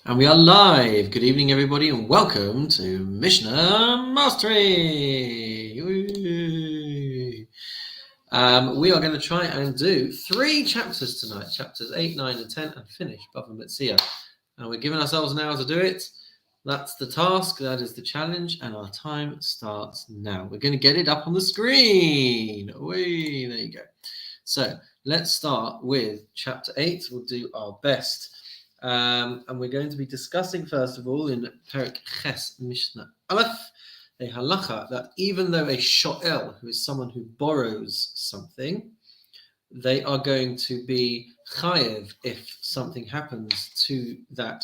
And we are live. Good evening, everybody, and welcome to Mishnah Mastery. We are going to try and do 3 chapters tonight, chapters 8, 9, and 10, and finish Bava Metziah. And we're giving ourselves an hour to do it. That's the task, that is the challenge, and our time starts now. We're going to get it up on the screen. There you go. So let's start with chapter 8. We'll do our best. And we're going to be discussing, first of all, in Perek Ches Mishnah Aleph, a halacha that even though a sho'el, who is someone who borrows something, they are going to be chayev if something happens to that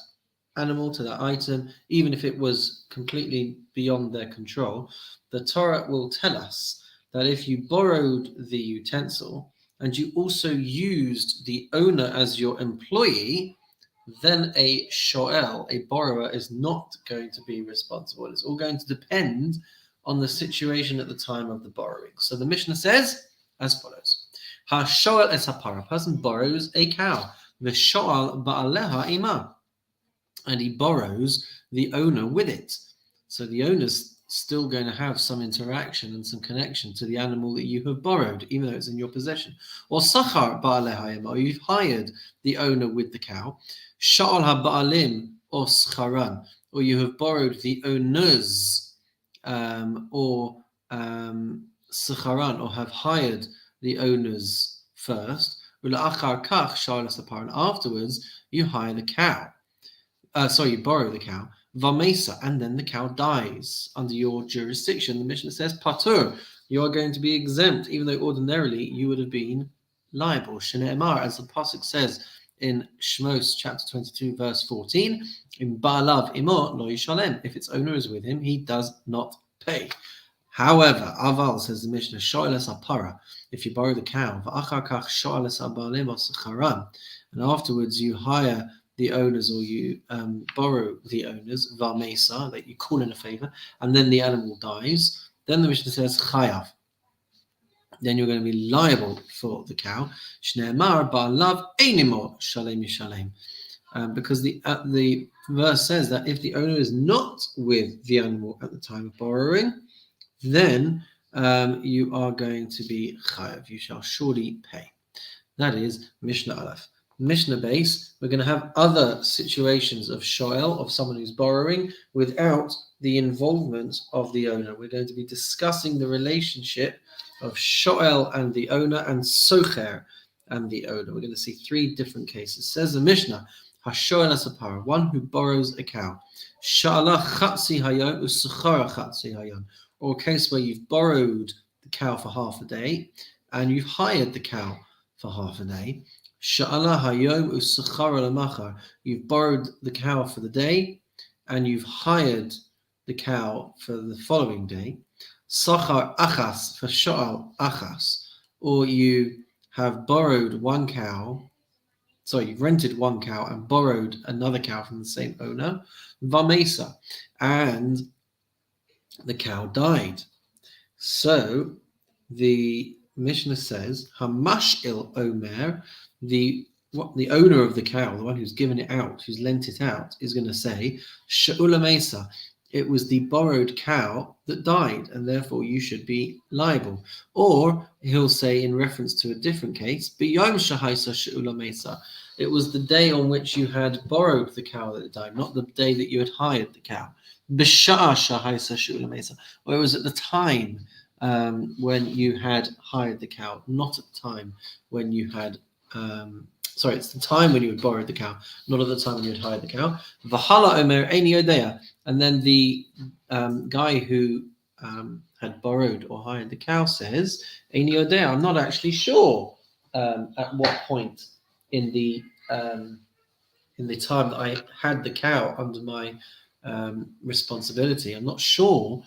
animal, to that item, even if it was completely beyond their control. The Torah will tell us that if you borrowed the utensil and you also used the owner as your employee, then a sho'el, a borrower, is not going to be responsible. It's all going to depend on the situation at the time of the borrowing. So the Mishnah says as follows: Ha-sho'el es hapara, a person borrows a cow, v'sho'al ba'aleha ima, and he borrows the owner with it. So the owner's still going to have some interaction and some connection to the animal that you have borrowed, even though it's in your possession. Or sachar ba'aleha ima, or you've hired the owner with the cow. Sha'al ha-ba'alim or scharan, or you have borrowed the owners, or scharan, or have hired the owners first. Ula'achar kach sha'al ha-sapar, and afterwards you hire the cow. You borrow the cow. Vamesa, and then the cow dies under your jurisdiction. The Mishnah says patur, you are going to be exempt, even though ordinarily you would have been liable. Shne'emar, as the pasuk says in Shmos chapter 22 verse 14, in ba'alav imo lo yishalem, if its owner is with him, he does not pay. However, aval, says the Mishnah, sho'el es hapara, if you borrow the cow, v'achar kach sho'el es habalim or secharan, and afterwards you hire the owners, or you borrow the owners, vamesa, that you call in a favor, and then the animal dies, then the Mishnah says chayav, then you're going to be liable for the cow. Shne'emar ba'alav einimo shalem yishalem, because the verse says that if the owner is not with the animal at the time of borrowing, then you are going to be chayav. You shall surely pay. That is Mishnah Aleph. Mishnah base, we're going to have other situations of sho'el, of someone who's borrowing, without the involvement of the owner. We're going to be discussing the relationship of sho'el and the owner, and socher and the owner. We're going to see 3 different cases. Says the Mishnah, ha-sho'el asapara, one who borrows a cow, sha'ala chatzi hayon u'suchara chatzi hayon, or a case where you've borrowed the cow for half a day and you've hired the cow for half a day. Sha'ala hayom u'suchara lamachar, you've borrowed the cow for the day and you've hired the cow for the following day. Sachar achas for sha'al achas, or you have borrowed one cow, you've rented one cow and borrowed another cow from the same owner. Vamesa, and the cow died. So the Mishnah says, Hamash'il Omer, the owner of the cow, the one who's given it out, who's lent it out, is going to say, Sha'ula Mesa, it was the borrowed cow that died, and therefore you should be liable. Or he'll say, in reference to a different case, B'yom Shahaisa Sha'ula Mesa, it was the day on which you had borrowed the cow that died, not the day that you had hired the cow. B'sha'a Shahaisa Sha'ula Mesa, or it was at the time when you had hired the cow, not at the time when you had, it's the time when you had borrowed the cow, not at the time when you had hired the cow. V'hala omer eini yodea, and then the guy who had borrowed or hired the cow says, eini yodea, I'm not actually sure at what point in the time that I had the cow under my responsibility, I'm not sure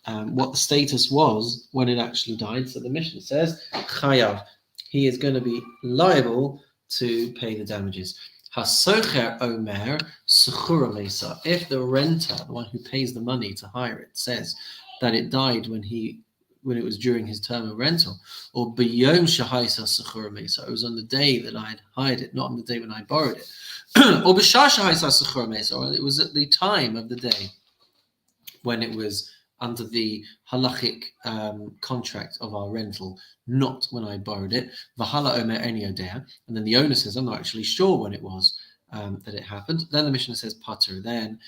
what the status was when it actually died. So the Mishnah says, chayav, he is going to be liable to pay the damages. Hasocher omer suchura mesa, if the renter, the one who pays the money to hire it, says that it died when he when it was during his term of rental, or biyom shahaisa sechura mesa, it was on the day that I had hired it, not on the day when I borrowed it, or b'shah shahaisa sechura mesa, or it was at the time of the day when it was under the halachic contract of our rental, not when I borrowed it. V'hala omer eni yodea, and then the owner says, I'm not actually sure when it was that it happened. Then the Mishnah says patur, then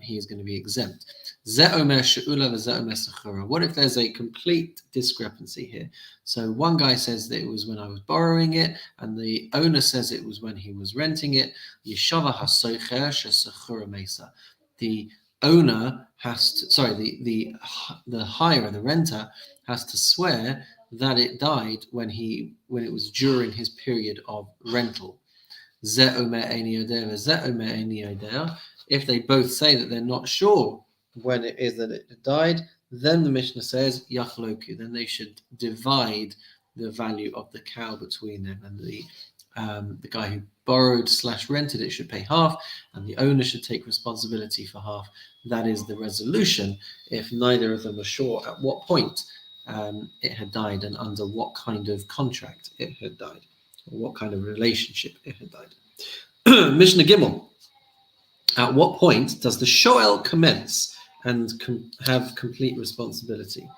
he is going to be exempt. Ze omer she'ula v'ze omer sechura. What if there's a complete discrepancy here? So one guy says that it was when I was borrowing it, and the owner says it was when he was renting it. Yeshava hasocher she'sechura mesa. The owner has to, the hirer, the renter, has to swear that it died when it was during his period of rental. If they both say that they're not sure when it is that it died, then the Mishnah says yachloku. Then they should divide the value of the cow between them, and the guy who borrowed/rented it should pay half, and the owner should take responsibility for half. That is the resolution if neither of them are sure at what point it had died and under what kind of contract it had died, or what kind of relationship it had died. Mishnah Gimel. At what point does the shoel commence and have complete responsibility?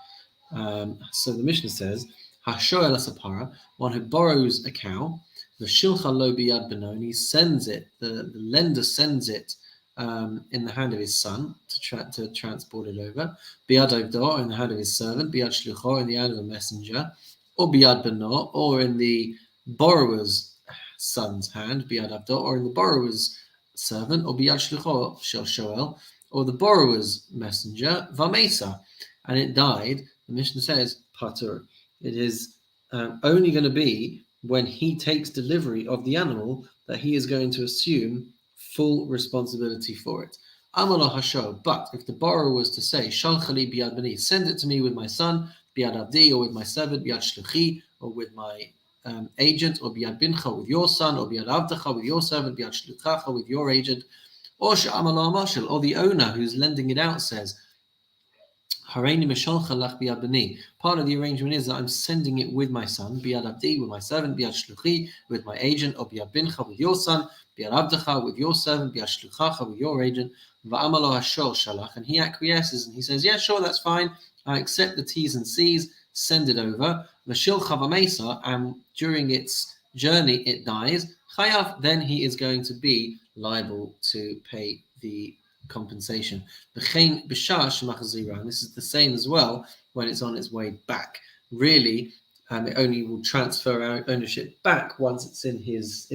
So the Mishnah says, "Hashoel asapara," one who borrows a cow, the shilcha lo biyad beno, and he sends it. The lender sends it in the hand of his son to transport it over. Biyad avdo, in the hand of his servant. Biyad shlucho, in the hand of a messenger. Or biyad beno, or in the borrower's son's hand. Biyad avdo, or in the borrower's servant. Or biyad shlucho shel shoel, or the borrower's messenger. Vamesa, and it died. The Mishnah says patur. It is only going to be when he takes delivery of the animal that he is going to assume full responsibility for it. Amalo hasho. But if the borrower was to say, Shalchali biyad bani, send it to me with my son, biyad avdi, or with my servant, biyad shluchi, or with my agent, or biyad bincha, with your son, or biyad avdacha, with your servant, biyad shluchacha, with your agent, or she'amalo amashal, or the owner who's lending it out says, Part of the arrangement is that I'm sending it with my son, biyad avdi, with my servant, biyad shluchi, with my agent, or biyad bincha, with your son, biyad avdacha, with your servant, biyad shluchacha, with your agent, va'amalo hashol shalach, and he acquiesces and he says, yeah, sure, that's fine, I accept the T's and C's, send it over, v'shil chavamesa, and during its journey it dies, chayav, then he is going to be liable to pay the compensation. And this is the same as well when it's on its way back. Really, it only will transfer our ownership back once it's in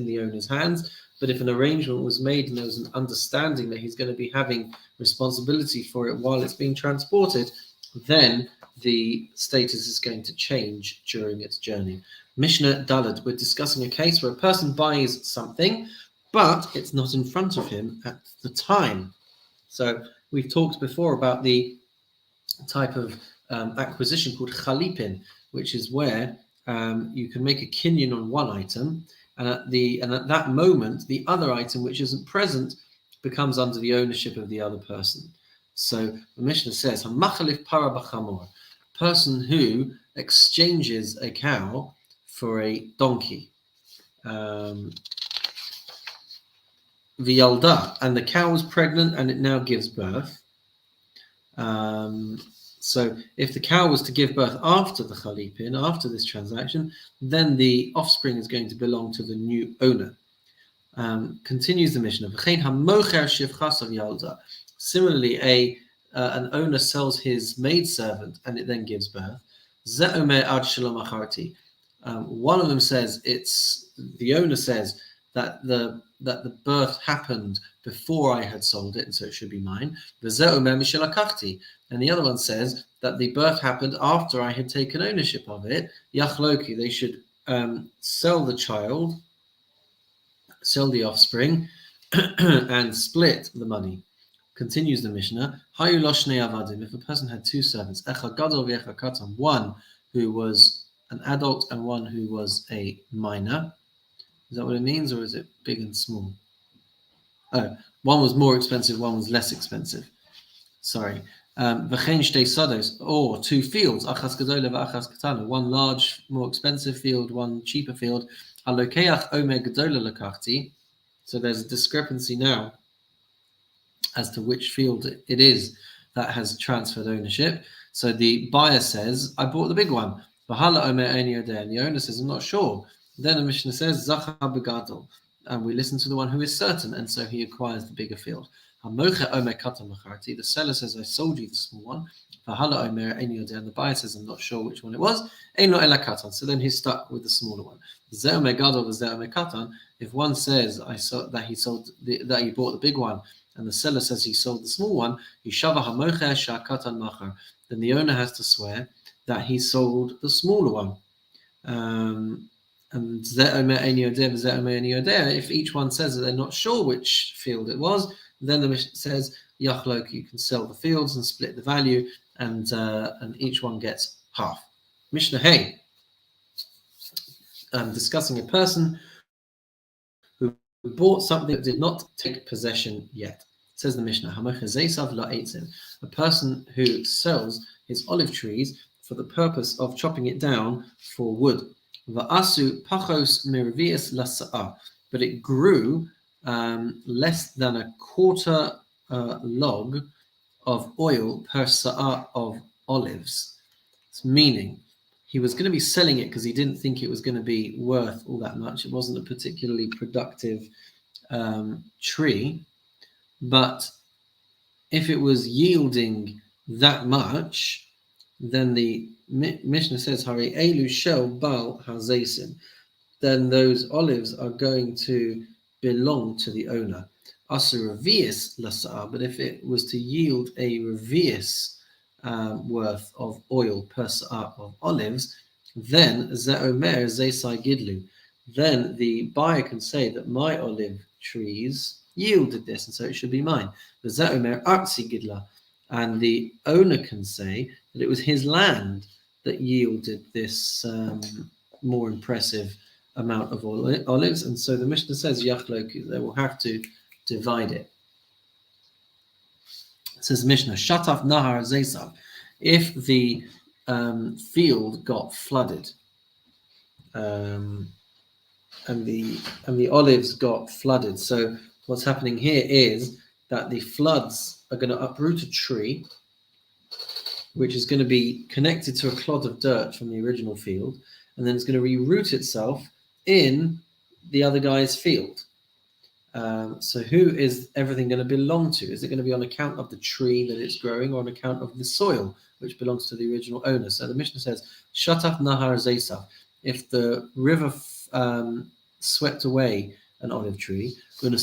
the owner's hands. But if an arrangement was made and there was an understanding that he's going to be having responsibility for it while it's being transported, then the status is going to change during its journey. Mishnah Dalad, we're discussing a case where a person buys something, but it's not in front of him at the time. So we've talked before about the type of acquisition called chalipin, which is where you can make a kinyan on one item, and at that moment, the other item which isn't present becomes under the ownership of the other person. So the Mishnah says, "Hamachalif para b'chamor," person who exchanges a cow for a donkey. V'yalda, and the cow was pregnant and it now gives birth. So if the cow was to give birth after the chalipin, after this transaction, then the offspring is going to belong to the new owner. Continues the Mishnah. Similarly, an owner sells his maidservant and it then gives birth. One of them says the owner says that the birth happened before I had sold it, and so it should be mine. And the other one says that the birth happened after I had taken ownership of it. Yachloki, they should sell the child, sell the offspring, and split the money. Continues the Mishnah. If a person had two servants, one who was an adult and one who was a minor. Is that what it means, or is it big and small? Oh, one was more expensive, one was less expensive. Sorry. V'chein shtei sados, or 2 fields, achas gedola v'achas katana, one large, more expensive field, one cheaper field. Halokeach omer gedola lekachti. So there's a discrepancy now as to which field it is that has transferred ownership. So the buyer says, I bought the big one. V'hala omer ein yodeh, and the owner says, I'm not sure. Then the Mishnah says, Zachar begadol, and we listen to the one who is certain, and so he acquires the bigger field. The seller says, I sold you the small one. And the buyer says, I'm not sure which one it was. So then he's stuck with the smaller one. If one says that he bought the big one, and the seller says he sold the small one, then the owner has to swear that he sold the smaller one. And if each one says that they're not sure which field it was, then the Mishnah says, Yachlok, you can sell the fields and split the value, and each one gets half. Mishnah Hey, discussing a person who bought something that did not take possession yet. It says the Mishnah, a person who sells his olive trees for the purpose of chopping it down for wood. Va'asu pachos miravias lasa'a, but it grew less than a quarter log of oil per sa'a of olives. It's meaning he was going to be selling it because he didn't think it was going to be worth all that much. It wasn't a particularly productive tree, but if it was yielding that much, then the Mishnah says, "Hari elu shel bal hazesim," then those olives are going to belong to the owner. Asa revius lasa'a, but if it was to yield a revius worth of oil per sa'a of olives, then ze'omer zeisai gidlu, then the buyer can say that my olive trees yielded this, and so it should be mine. The ze'omer artsi gidla, and the owner can say that it was his land that yielded this more impressive amount of olives, and so the Mishnah says Yachlok, they will have to divide it. It says Mishnah, Shataf Nahar Zesav, if the field got flooded, and the olives got flooded. So what's happening here is that the floods are going to uproot a tree, which is going to be connected to a clod of dirt from the original field, and then it's going to reroot itself in the other guy's field. So who is everything going to belong to? Is it going to be on account of the tree that it's growing, or on account of the soil, which belongs to the original owner? So the Mishnah says, Shataf Nahar Zesav, if the river swept away an olive tree, and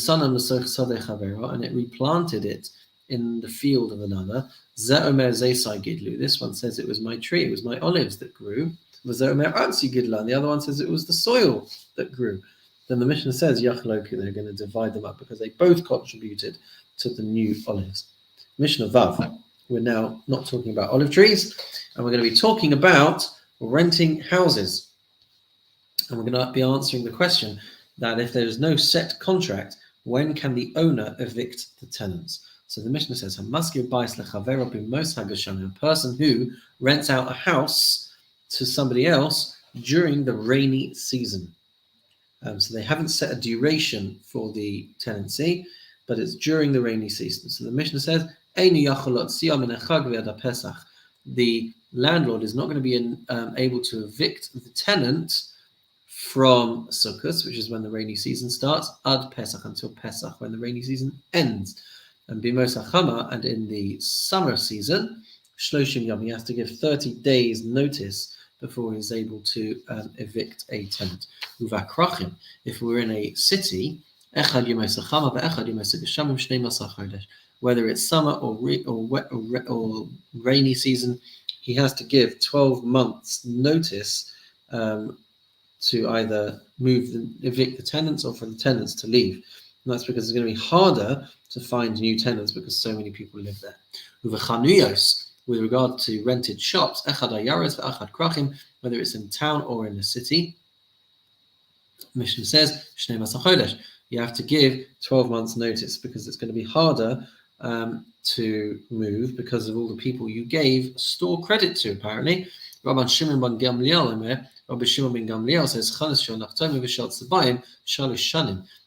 it replanted it in the field of another, Ze'omer Zeisai Gidlu, this one says it was my tree, it was my olives that grew. Ze'omer Atsi Gidla, and the other one says it was the soil that grew. Then the Mishnah says, Yachloki, they're going to divide them up because they both contributed to the new olives. Mishnah Vav, we're now not talking about olive trees, and we're going to be talking about renting houses. And we're going to be answering the question that if there is no set contract, when can the owner evict the tenants? So the Mishnah says, a person who rents out a house to somebody else during the rainy season. So they haven't set a duration for the tenancy, but it's during the rainy season. So the Mishnah says, the landlord is not going to be able to evict the tenant from Sukkot, which is when the rainy season starts, ad Pesach, until Pesach, when the rainy season ends. And Bimos HaChama, and in the summer season, Shloshim Yom, he has to give 30 days notice before he's able to evict a tenant. Uvakrachim, if we're in a city, whether it's summer or rainy season, he has to give 12 months notice to either evict the tenants, or for the tenants to leave. And that's because it's going to be harder to find new tenants because so many people live there. Uvachanuyos, with regard to rented shops, echad ayaros ve'echad krachim, whether it's in town or in the city, Mishnah says, Shnei Masach Chodesh, you have to give 12 months notice because it's going to be harder to move because of all the people you gave store credit to, apparently. Rabbi Shimon ben Gamliel says,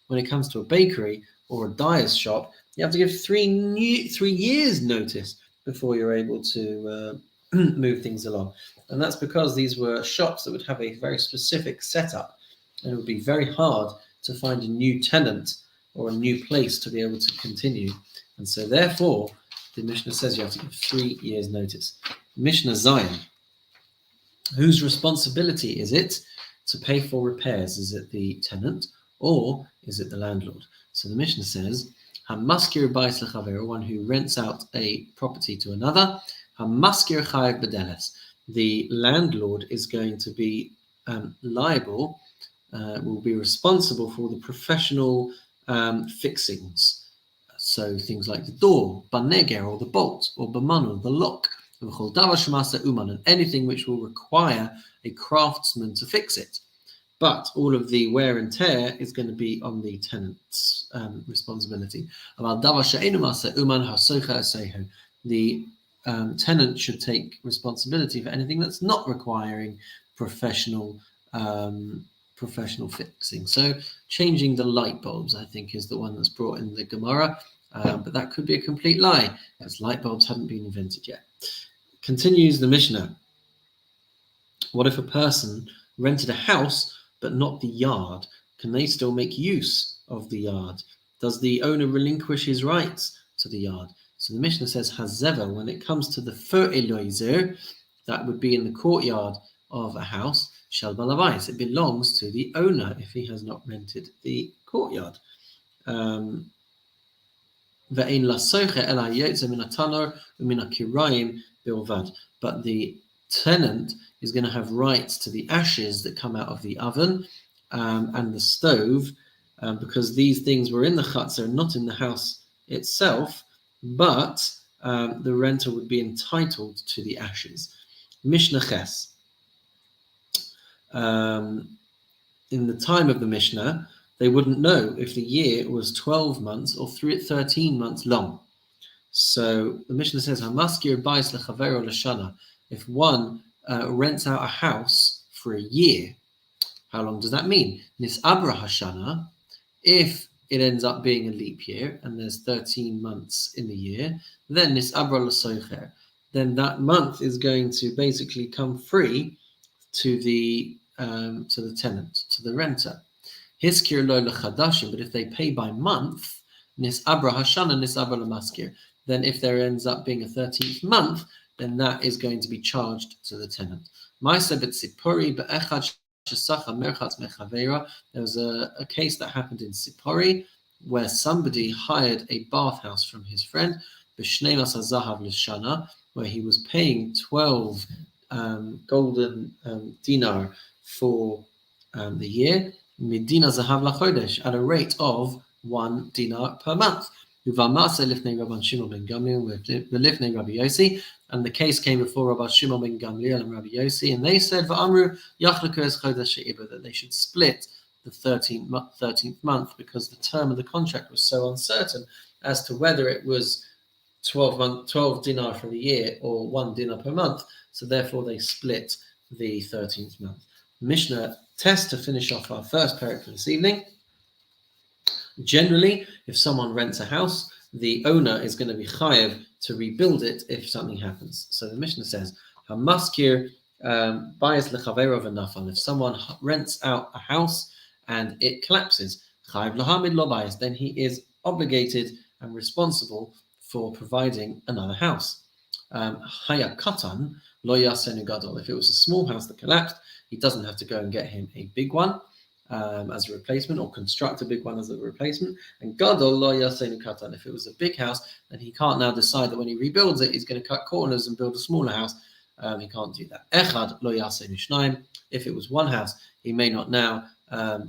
when it comes to a bakery or a dyer's shop, you have to give 3 years notice before you're able to move things along. And that's because these were shops that would have a very specific setup, and it would be very hard to find a new tenant or a new place to be able to continue. And so therefore, the Mishnah says you have to give 3 years notice. Mishnah Zion. Whose responsibility is it to pay for repairs? Is it the tenant or is it the landlord? So the Mishnah says, Hamaskir bais lechaver, one who rents out a property to another. Hamaskir chayav bedeles. The landlord is going to be liable, will be responsible for the professional fixings. So things like the door, baneger, or the bolt, or bamanu, the lock, and anything which will require a craftsman to fix it. But all of the wear and tear is going to be on the tenant's responsibility. The tenant should take responsibility for anything that's not requiring professional fixing. So changing the light bulbs, I think, is the one that's brought in the Gemara, but that could be a complete lie because light bulbs hadn't been invented yet. Continues the Mishnah. What if a person rented a house but not the yard? Can they still make use of the yard? Does the owner relinquish his rights to the yard? So the Mishnah says, Hazeva, when it comes to the fertilizer, that would be in the courtyard of a house, shel balabais, it belongs to the owner if he has not rented the courtyard. But the tenant is going to have rights to the ashes that come out of the oven and the stove, because these things were in the chutzner, not in the house itself, but the renter would be entitled to the ashes. Mishnah Ches. In the time of the Mishnah, they wouldn't know if the year was 12 months or 13 months long. So the Mishnah says, Hamaskir bais lechavero l'shana. If one rents out a house for a year, how long does that mean? Nisabra hashana, if it ends up being a leap year and there's 13 months in the year, then nisabra l'soicher, then that month is going to basically come free to the tenant, to the renter. Hiskir lo lechadashim, but if they pay by month, nisabra hashana nisabra l'maskir, then if there ends up being a 13th month, then that is going to be charged to the tenant. There was a case that happened in Sipori where somebody hired a bathhouse from his friend, where he was paying 12 golden dinar for the year, at a rate of 1 dinar per month. And the case came before Rabbi Shimon ben Gamliel and Rabbi Yossi, and they said that they should split the 13th month because the term of the contract was so uncertain as to whether it was 12 dinar for the year or 1 dinar per month. So therefore they split the 13th month. Mishnah test to finish off our first parak for this evening. Generally, if someone rents a house, the owner is going to be chayav to rebuild it if something happens. So the Mishnah says, Hamaskir bais lechaverov v'nafal. If someone rents out a house and it collapses, chayav lahamid lo bais, then he is obligated and responsible for providing another house. Haya katan lo yasenu gadol. If it was a small house that collapsed, he doesn't have to go and get him a big one as a replacement, or construct a big one as a replacement. And gadol lo yasenu katan. If it was a big house, then he can't now decide that when he rebuilds it, he's going to cut corners and build a smaller house. He can't do that. Echad lo yasenu shnaim. If it was one house, he may not now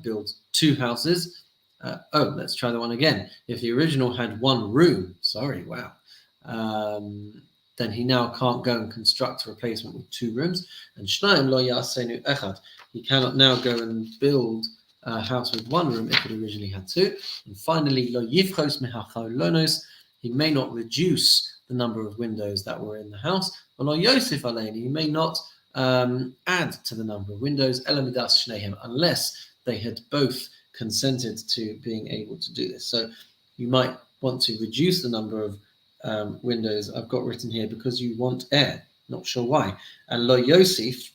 build two houses. Let's try the one again. If the original had one room, then he now can't go and construct a replacement with two rooms. And shnaim lo yasenu echad. He cannot now go and build a house with one room if it originally had two. And finally, lo yifchos mehachalonos. He may not reduce the number of windows that were in the house. He may not add to the number of windows, unless they had both consented to being able to do this. So you might want to reduce the number of windows I've got written here because you want air. Not sure why. And lo Yosef,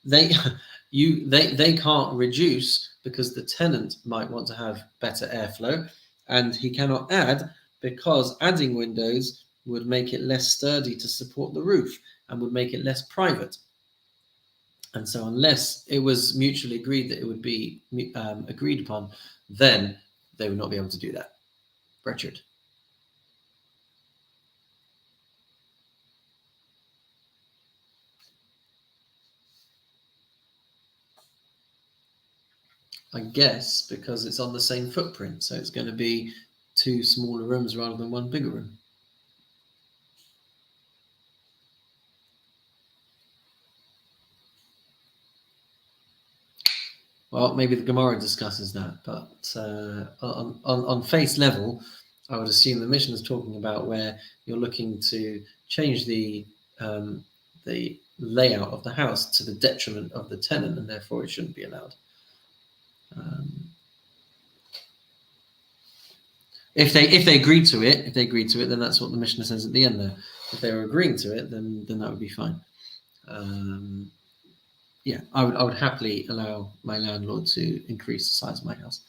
they can't reduce because the tenant might want to have better airflow, and he cannot add because adding windows would make it less sturdy to support the roof and would make it less private. And so unless it was mutually agreed that it would be agreed upon, then they would not be able to do that. Richard. I guess because it's on the same footprint, so it's going to be 2 smaller rooms rather than 1 bigger room. Well, maybe the Gemara discusses that, but on face level, I would assume the Mishnah is talking about where you're looking to change the layout of the house to the detriment of the tenant, and therefore it shouldn't be allowed. If they agreed to it, then that's what the Mishnah says at the end there. If they were agreeing to it, then that would be fine. I would happily allow my landlord to increase the size of my house.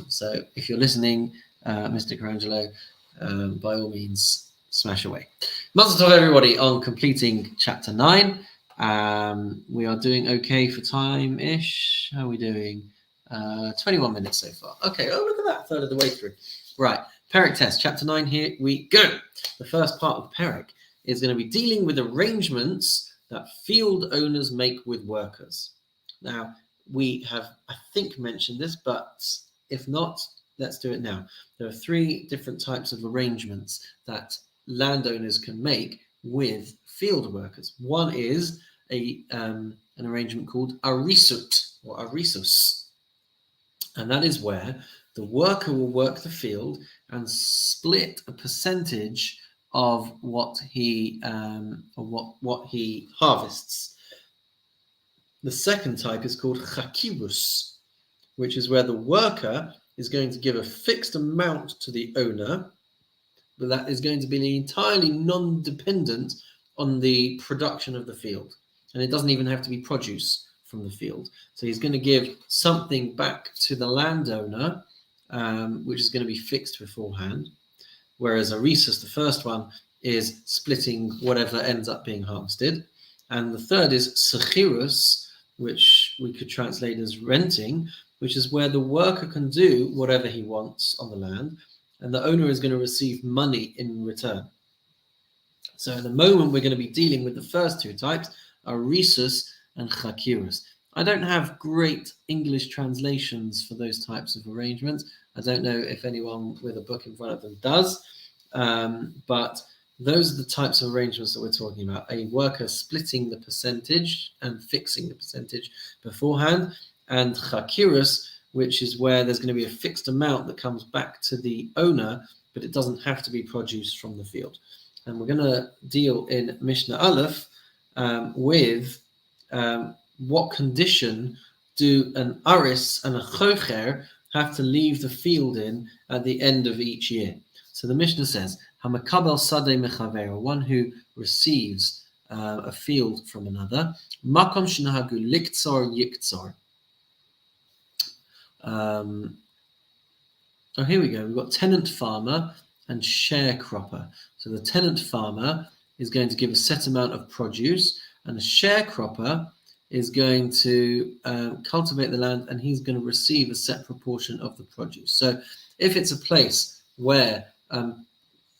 So if you're listening, Mr. Carangelo, by all means, smash away. Mazel tov, everybody, on completing chapter 9. We are doing okay for time-ish. How are we doing? 21 minutes so far. Okay, oh, look at that, third of the way through. Right, Perek test, chapter 9, here we go. The first part of Perek is going to be dealing with arrangements that field owners make with workers. Now, we have, I think, mentioned this, but if not, let's do it now. There are 3 different types of arrangements that landowners can make with field workers. One is an arrangement called arisut or arisus, and that is where the worker will work the field and split a percentage of what he harvests. The second type is called chakirus, which is where the worker is going to give a fixed amount to the owner, but that is going to be entirely non-dependent on the production of the field. And it doesn't even have to be produce from the field. So he's going to give something back to the landowner, which is going to be fixed beforehand. Whereas arisus, the first one, is splitting whatever ends up being harvested. And the third is sechirus, which we could translate as renting, which is where the worker can do whatever he wants on the land, and the owner is going to receive money in return. So at the moment, we're going to be dealing with the first 2 types, arisus and chakirus. I don't have great English translations for those types of arrangements. I don't know if anyone with a book in front of them does, but those are the types of arrangements that we're talking about. A worker splitting the percentage and fixing the percentage beforehand, and chakirus, which is where there's going to be a fixed amount that comes back to the owner, but it doesn't have to be produced from the field. And we're going to deal in Mishnah Aleph with what condition do an aris and a chocher have to leave the field in at the end of each year. So the Mishnah says, Hamakabel sadeh mechaver, one who receives a field from another, makom shenahagu liktzor yiktzor. Here we go. We've got tenant farmer and sharecropper. So the tenant farmer is going to give a set amount of produce, and the sharecropper is going to cultivate the land, and he's going to receive a set proportion of the produce. So if it's a place where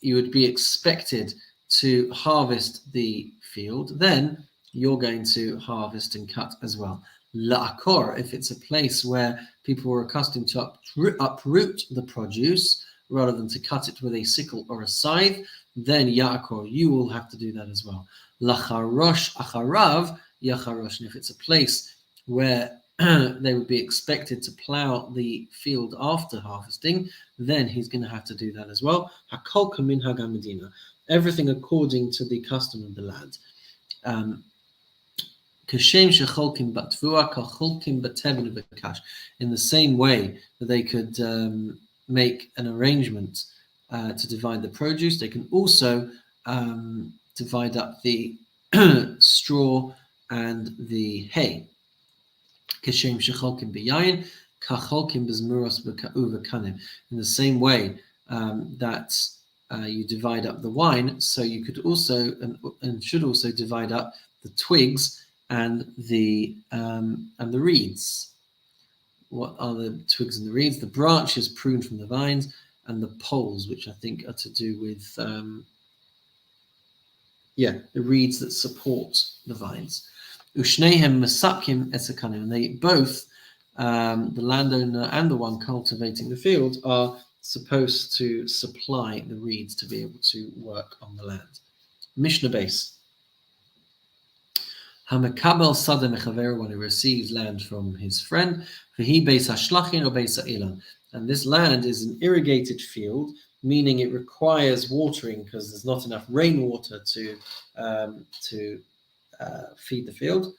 you would be expected to harvest the field, then you're going to harvest and cut as well. La'akor, if it's a place where people were accustomed to uproot the produce rather than to cut it with a sickle or a scythe, then ya'akor, you will have to do that as well. Lacharosh acharav yacharosh, and if it's a place where they would be expected to plow the field after harvesting, then he's going to have to do that as well. Hakol kaminhag hamedina, everything according to the custom of the land. In the same way that they could make an arrangement to divide the produce, they can also divide up the straw and the hay. In the same way that you divide up the wine, so you could also and should also divide up the twigs and the reeds. What are the twigs and the reeds? The branches pruned from the vines, and the poles, which I think are to do with the reeds that support the vines. Ushnehem masakim esakanim, and they both, the landowner and the one cultivating the field, are supposed to supply the reeds to be able to work on the land. Mishnah base. Hamakabel sadeh mechaver, when he receives land from his friend, v'hi beis hashlachin or beis ha'ilan, and this land is an irrigated field, meaning it requires watering because there's not enough rainwater to feed the field,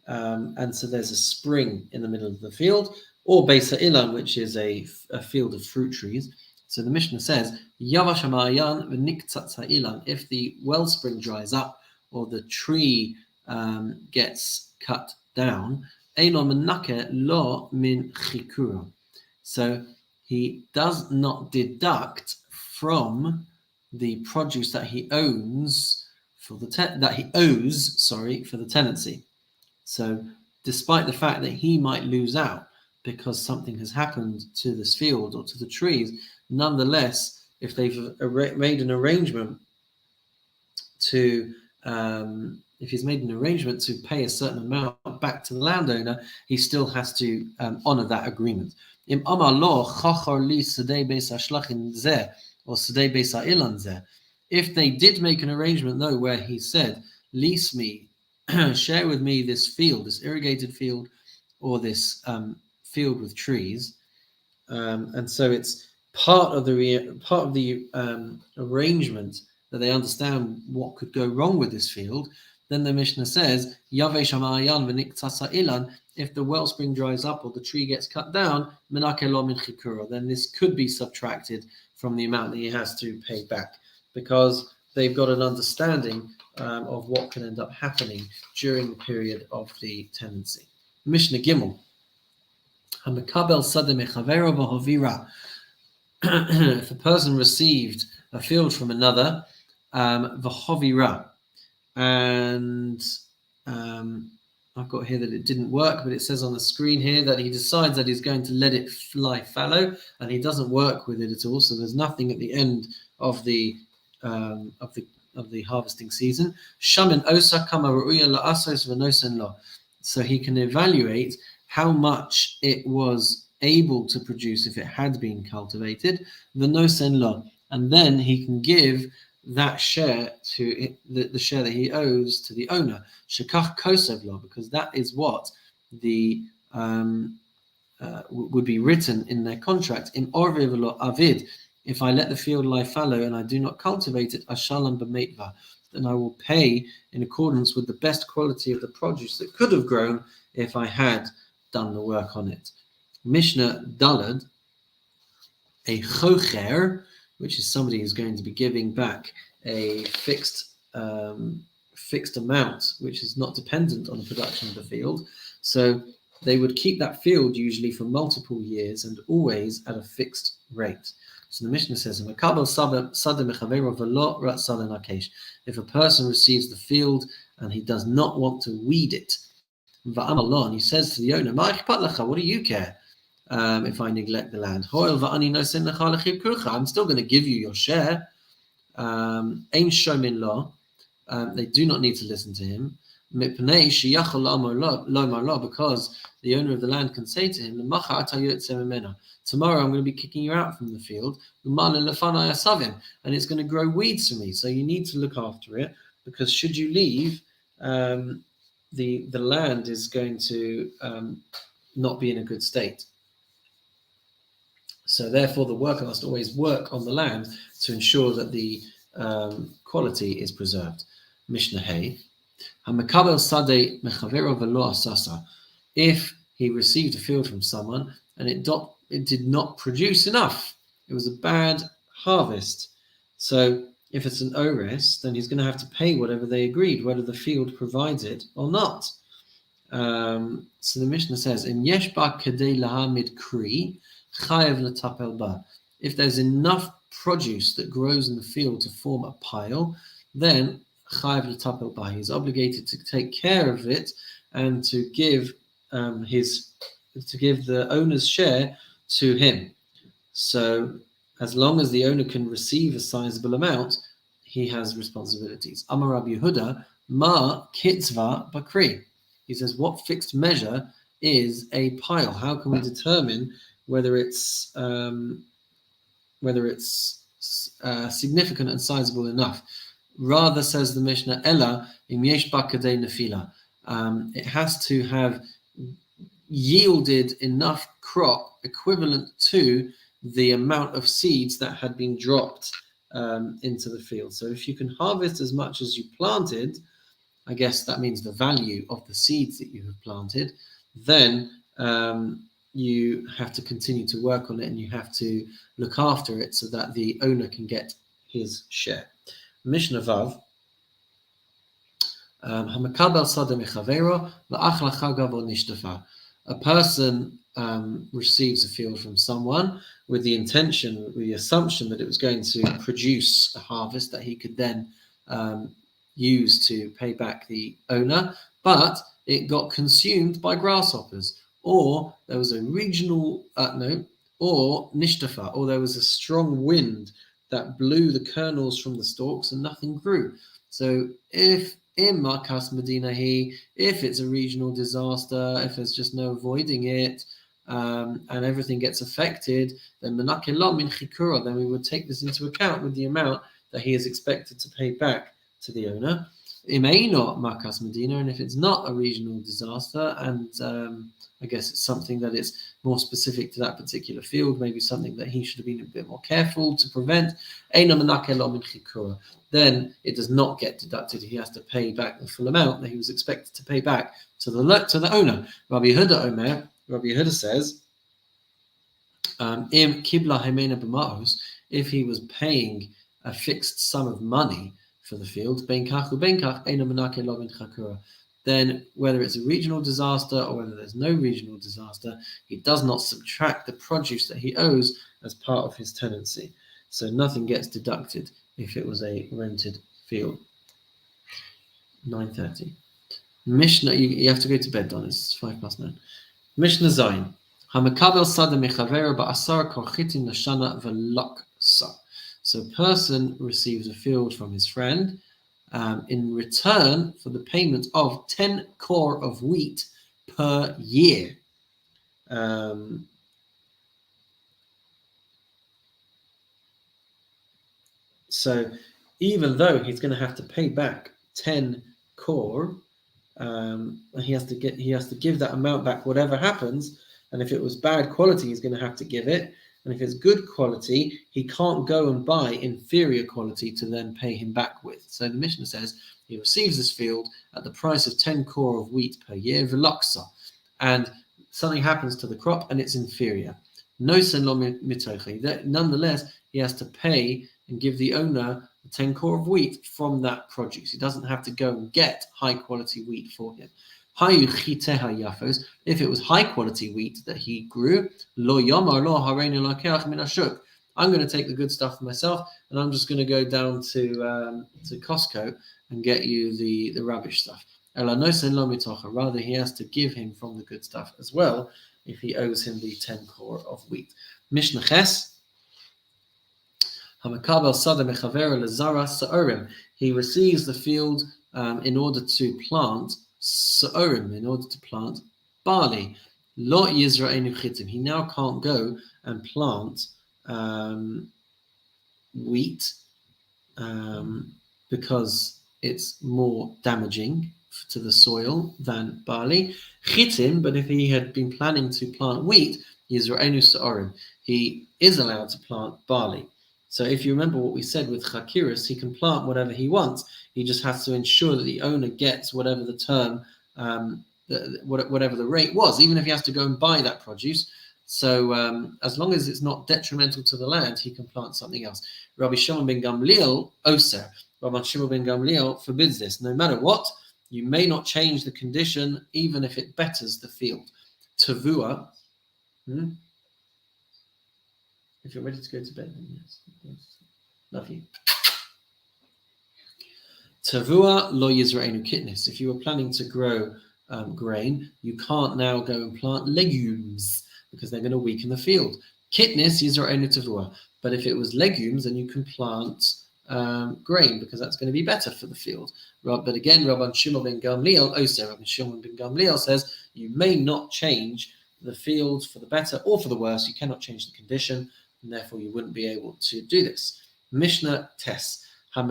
and so there's a spring in the middle of the field, or beis ha'ilan, which is a field of fruit trees. So the Mishnah says, Yavash ha'ma'ayan v'niktzatz ha'ilan, if the wellspring dries up or the tree gets cut down, Eino menake lo min chikura. So he does not deduct from the produce that he owns for the for the tenancy. So despite the fact that he might lose out because something has happened to this field or to the trees, nonetheless, if they've made an arrangement to if he's made an arrangement to pay a certain amount back to the landowner, he still has to honor that agreement. If they did make an arrangement, though, where he said, lease me, share with me this field, this irrigated field, or this field with trees, and so it's part of the arrangement that they understand what could go wrong with this field, then the Mishnah says, Yavesh ha'ma'ayan v'niktzas ha'ilan, if the wellspring dries up or the tree gets cut down, menake lo min chikura, then this could be subtracted from the amount that he has to pay back, because they've got an understanding of what can end up happening during the period of the tenancy. Mishnah Gimel. Hamakabel sadeh mechavero v'hovira. If a person received a field from another, v'hovira, and I've got here that it didn't work, but it says on the screen here that he decides that he's going to let it lie fallow, and he doesn't work with it at all. So there's nothing at the end of the harvesting season. Shamin osa kama ru'uya la'asos v'nosen lo. So he can evaluate how much it was able to produce if it had been cultivated, v'nosen lo, and then he can give that share to the share that he owes to the owner, shekach kosev lo, because that is what the would be written in their contract. In orviv lo avid, if I let the field lie fallow and I do not cultivate it, ashalam b'meitva, then I will pay in accordance with the best quality of the produce that could have grown if I had done the work on it. Mishnah Dalad, a chocher, which is somebody who's going to be giving back a fixed amount, which is not dependent on the production of the field. So they would keep that field usually for multiple years and always at a fixed rate. So the Mishnah says, if a person receives the field and he does not want to weed it, and he says to the owner, what do you care? If I neglect the land, I'm still going to give you your share. They do not need to listen to him, because the owner of the land can say to him, tomorrow I'm going to be kicking you out from the field, and it's going to grow weeds for me, so you need to look after it, because should you leave, the land is going to not be in a good state. So therefore, the worker must always work on the land to ensure that the quality is preserved. Mishnah Hey. If he received a field from someone and it did not produce enough, it was a bad harvest. So if it's an ores, then he's going to have to pay whatever they agreed, whether the field provides it or not. So the Mishnah says, "Im yesh ba kadei lahamid kri, chayev letapel ba." If there's enough produce that grows in the field to form a pile, then chayev letapel ba. He's obligated to take care of it and to give the owner's share to him. So as long as the owner can receive a sizable amount, he has responsibilities. Amar Rabbi Yehuda, ma kitzva bakri. He says, what fixed measure is a pile? How can we determine whether it's significant and sizable enough? Rather, says the Mishnah, Ella im yesh ba kadei nefila. It has to have yielded enough crop equivalent to the amount of seeds that had been dropped into the field. So if you can harvest as much as you planted, I guess that means the value of the seeds that you have planted, then you have to continue to work on it and you have to look after it so that the owner can get his share. Mishnah Vav. A person receives a field from someone with the assumption that it was going to produce a harvest that he could then use to pay back the owner, but it got consumed by grasshoppers, or there was a or nishtafa, or there was a strong wind that blew the kernels from the stalks and nothing grew. So if in Markas Medinahi, if it's a regional disaster, if there's just no avoiding it, and everything gets affected, then Menakelom in Chikura, then we would take this into account with the amount that he is expected to pay back to the owner. It may not Markas Medina, and if it's not a regional disaster, and I guess it's something that is more specific to that particular field, maybe something that he should have been a bit more careful to prevent, then it does not get deducted. He has to pay back the full amount that he was expected to pay back to the owner. Rabbi Yehuda says, if he was paying a fixed sum of money for the field, then whether it's a regional disaster or whether there's no regional disaster, he does not subtract the produce that he owes as part of his tenancy. So nothing gets deducted if it was a rented field. 9:30. Mishnah, you have to go to bed, Don. It's 9:05. Mishnah Zayin. So a person receives a field from his friend in return for the payment of 10 kor of wheat per year. So even though he's going to have to pay back 10 kor, he has to give that amount back whatever happens. And if it was bad quality, he's going to have to give it. And if it's good quality, he can't go and buy inferior quality to then pay him back with. So the Mishnah says he receives this field at the price of 10 kor of wheat per year, v'laksa, and something happens to the crop and it's inferior. No sen lo mitochi. Nonetheless, he has to pay and give the owner 10 kor of wheat from that produce. He doesn't have to go and get high quality wheat for him. If it was high quality wheat that he grew, I'm going to take the good stuff for myself, and I'm just going to go down to Costco and get you the rubbish stuff. Rather, he has to give him from the good stuff as well if he owes him the 10 kor of wheat. Mishnah Ches. He receives the field in order to plant Sa'orim, in order to plant barley. Lo Yizra'enu Chitim. He now can't go and plant wheat because it's more damaging to the soil than barley. Chitin, but if he had been planning to plant wheat, Yizra'enu Sa'orim, he is allowed to plant barley. So if you remember what we said with Chakiris, he can plant whatever he wants. He just has to ensure that the owner gets whatever the term, whatever the rate was, even if he has to go and buy that produce. So as long as it's not detrimental to the land, he can plant something else. Rabbi Shimon ben Gamliel oser. Rabbi Shimon ben Gamliel forbids this. No matter what, you may not change the condition, even if it betters the field. Tavua. If you're ready to go to bed, then yes. Love you. Tavua lo yizra'enu kitnis. If you were planning to grow grain, you can't now go and plant legumes because they're going to weaken the field. Kitnis yizra'enu tavua. But if it was legumes, then you can plant grain because that's going to be better for the field. But again, Rabbi Shimon ben Gamliel, Rabbi Shimon ben Gamliel says you may not change the field for the better or for the worse. You cannot change the condition, and therefore you wouldn't be able to do this. Mishnah Tes. If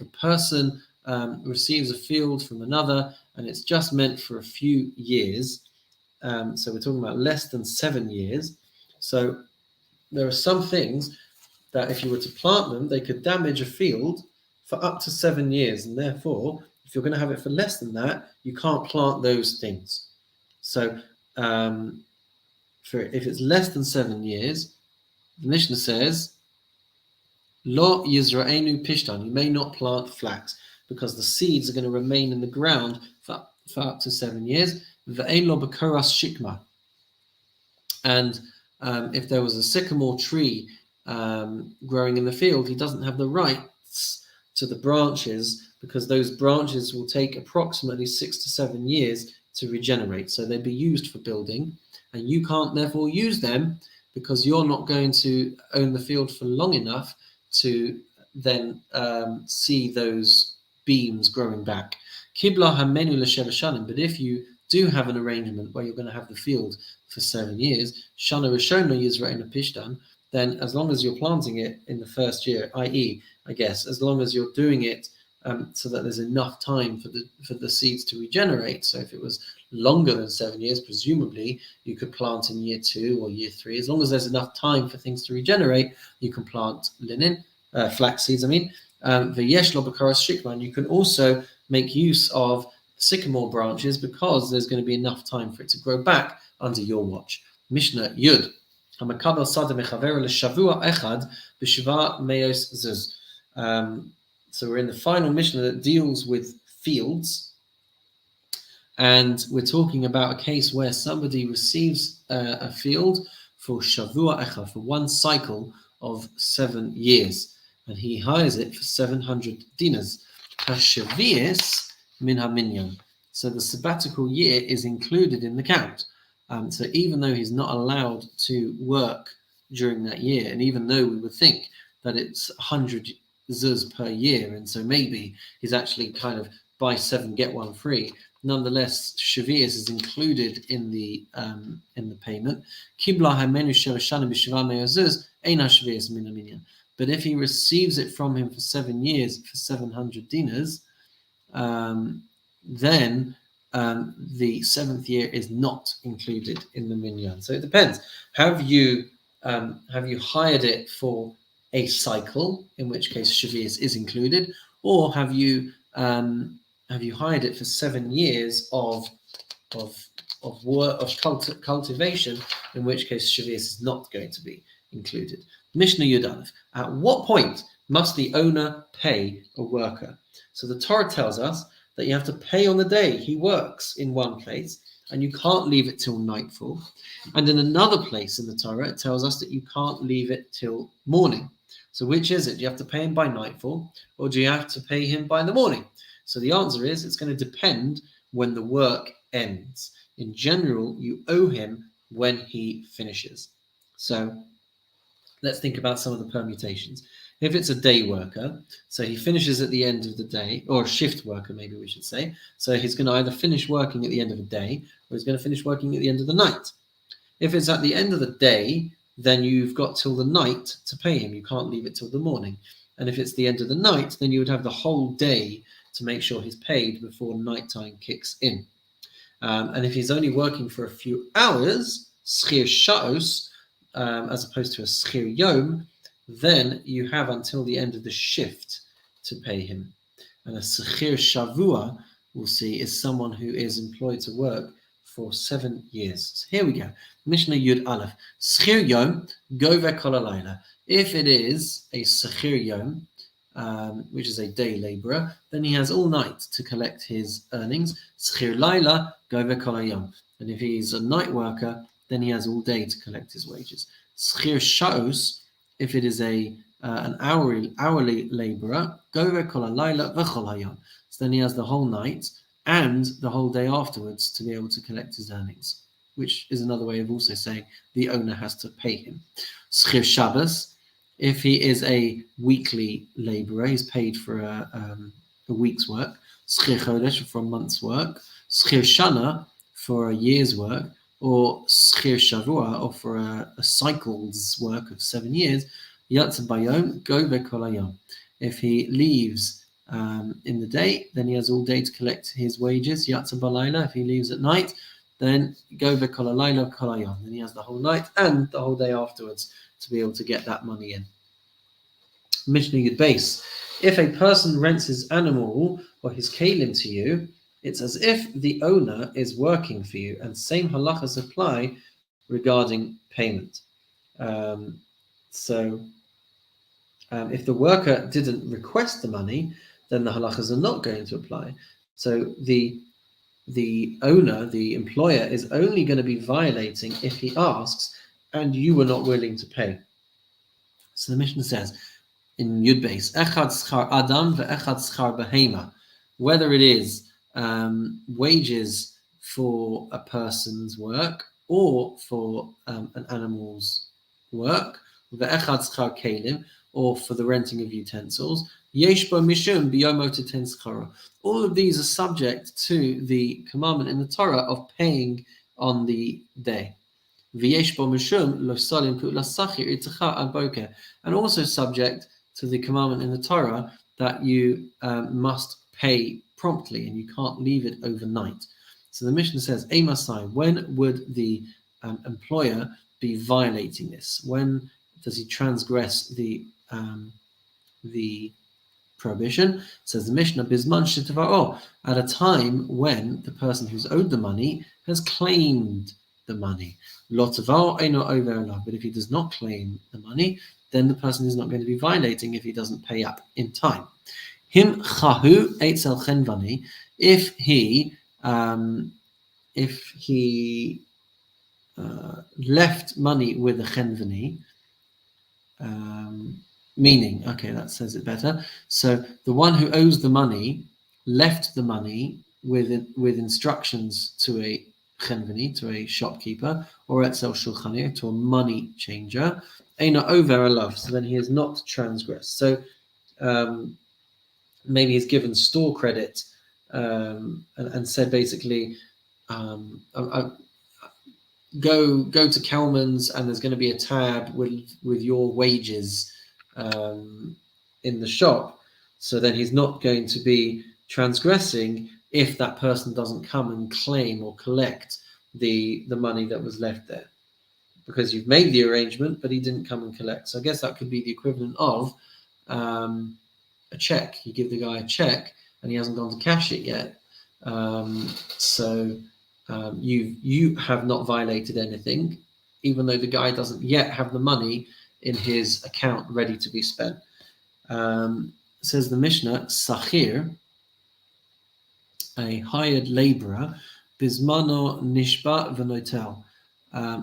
a person receives a field from another and it's just meant for a few years, so we're talking about less than 7 years, so there are some things that if you were to plant them, they could damage a field for up to 7 years, and therefore, if you're going to have it for less than that, you can't plant those things. So if it's less than 7 years, the Mishnah says, Lo Yizra'enu Pishtan, you may not plant flax because the seeds are going to remain in the ground for up to 7 years. Ve'ein lo b'koras shikma. And if there was a sycamore tree growing in the field, he doesn't have the rights to the branches because those branches will take approximately 6 to 7 years to regenerate. So they'd be used for building, and you can't therefore use them because you're not going to own the field for long enough to then see those beams growing back. Kibla hamenu l'sheva shanim. But if you do have an arrangement where you're going to have the field for 7 years, shana rishona yizra'enu pishtan, then as long as you're planting it in the first year, i.e., I guess, as long as you're doing it so that there's enough time for the seeds to regenerate. So if it was longer than 7 years, presumably you could plant in year 2 or year 3. As long as there's enough time for things to regenerate, you can plant flax seeds. V'yesh lo b'koras shikma, and you can also make use of sycamore branches because there's going to be enough time for it to grow back under your watch. Mishnah Yud. Hamakabel sada mechaver l'shavua echad b'shva meos zuz. So we're in the final Mishnah that deals with fields, and we're talking about a case where somebody receives a field for shavua echad, for one cycle of 7 years, and he hires it for 700 dinars. Hashavias min haminyan. So the sabbatical year is included in the count. So even though he's not allowed to work during that year, and even though we would think that it's 100 zuz per year, and so maybe he's actually kind of buy 7 get 1 free, nonetheless shavias is included in the payment. Kibla hamenu shavashana b'shva me'ozuz ein hashavias min haminyan. But if he receives it from him for 7 years for 700 dinars, then the 7th year is not included in the minyan. So it depends. Have you hired it for a cycle, in which case shavias is included, or have you hired it for 7 years of work, of cultivation, in which case shavias is not going to be included. Mishnah Yud. At what point must the owner pay a worker? So the Torah tells us that you have to pay on the day he works in one place, and you can't leave it till nightfall. And in another place in the Torah, it tells us that you can't leave it till morning. So which is it? Do you have to pay him by nightfall, or do you have to pay him by the morning? So the answer is it's going to depend when the work ends. In general, you owe him when he finishes. So let's think about some of the permutations. If it's a day worker, so he finishes at the end of the day, or a shift worker, maybe we should say. So he's going to either finish working at the end of the day, or he's going to finish working at the end of the night. If it's at the end of the day, then you've got till the night to pay him. You can't leave it till the morning. And if it's the end of the night, then you would have the whole day to make sure he's paid before nighttime kicks in. And if he's only working for a few hours, schir sha'os, as opposed to a schir yom, then you have until the end of the shift to pay him. And a schir shavua, we'll see, is someone who is employed to work for 7 years. So here we go. Mishnah Yud Aleph. Schir yom, gove kol halayla. If it is a schir yom, which is a day laborer, then he has all night to collect his earnings. Schir laila, gove kol hayom. And if he's a night worker, then he has all day to collect his wages. Schir sha'os, if it is an hourly laborer, gove kol halayla v'chol hayom. So then he has the whole night and the whole day afterwards to be able to collect his earnings, which is another way of also saying the owner has to pay him. Schir Shabbos, if he is a weekly laborer, he's paid for a week's work. Schir Chodesh, for a month's work. Schir Shana, for a year's work. Or Schir Shavua, or for a cycle's work of 7 years. Yatsa Bayom, Gove Kol Hayom. If he leaves in the day, then he has all day to collect his wages. Yatsa Balayla, if he leaves at night, then Gove Kol Halayla Kol Hayom. Then he has the whole night and the whole day afterwards to be able to get that money in. Mishnah Yud Beis. If a person rents his animal or his kalim to you, it's as if the owner is working for you, and same halachas apply regarding payment. If the worker didn't request the money, then the halachas are not going to apply. So the owner, the employer, is only going to be violating if he asks and you were not willing to pay. So the Mishnah says in Yud Beis, Echad schar Adam ve'echad schar behema, whether it is wages for a person's work or for an animal's work, ve'echad schar kelim, or for the renting of utensils, yesh bo mishum biyomo titen schara. All of these are subject to the commandment in the Torah of paying on the day. And also subject to the commandment in the Torah that you must pay promptly and you can't leave it overnight. So the Mishnah says, Emasai, when would the employer be violating this? When does he transgress the prohibition? It says the Mishnah, Bizman Shetavaro, at a time when the person who's owed the money has claimed the money. But if he does not claim the money, then the person is not going to be violating if he doesn't pay up in time. Him chahu eitzel chenvani, if he left money with a chenvani, meaning, okay, that says it better. So the one who owes the money left the money with instructions to a chenvani, to a shopkeeper, or etzel shulchani, to a money changer. Eina over a love, so then he has not transgressed. So maybe he's given store credit and said basically, go to Kelman's and there's going to be a tab with your wages in the shop. So then he's not going to be transgressing if that person doesn't come and claim or collect the money that was left there, because you've made the arrangement but he didn't come and collect. So I guess that could be the equivalent of a check. You give the guy a check and he hasn't gone to cash it yet. You have not violated anything, even though the guy doesn't yet have the money in his account ready to be spent. Says the Mishnah, Sachir, a hired laborer, Bismano Nishba Venotel.